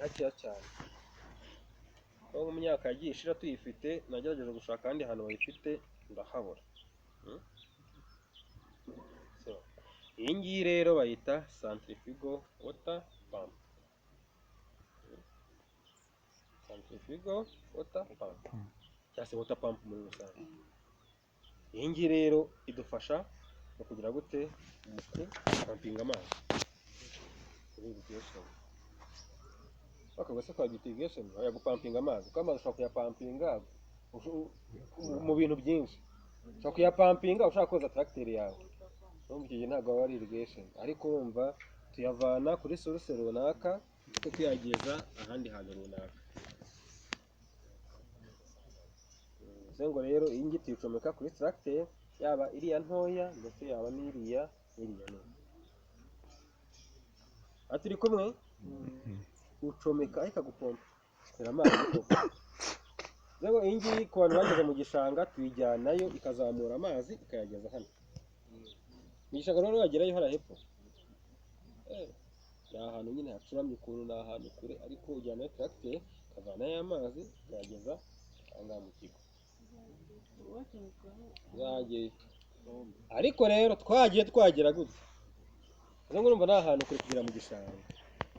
hakeya cyane. Aho mu myaka yagiye ishira tuyifite nagerageje gushaka kandi hano bayifite ndahabura. So iyi ngiyi rero bayita centrifugal water pump. Centrifugal water pump cyangwa se water pump muri rusange. Iyi ngiyi rero idufasha mu kugira gute mu kupampinga amazi kuri irrigation. Bakagose kwa irrigation ya gupampinga amazi kuko amazi ushobora kuyapampinga mu bintu byinshi. Ushobora kuyapampinga ushaka koza tractor yawe. Urumva iki gihe ntabwo ari irrigation ariko urumva tuyavana kuri source runaka tuyageza ahandi hantu runaka. Ngo rero iyi ngiyi tuyicomeka kuri tractor yaba iriya ntoya ndetse yaba n'iriya nto. Aturi kumwe ucomeka ikagupompa amazi koko. Rero iyi ngiyi ku bantu bageze mu gishanga tuyijyanayo ikazamura amazi ikayageza hano. Mu gishanga rero wagerayo hara hepfo. Ni ahantu nyine hacuramye ukuntu ni ahantu kure ariko ujyanayo tractor ikavanayo amazi ikayageza ahangaha mu kigo. Ariko rero twagera gute? Urumva ni ahantu kure kugera mu gishanga.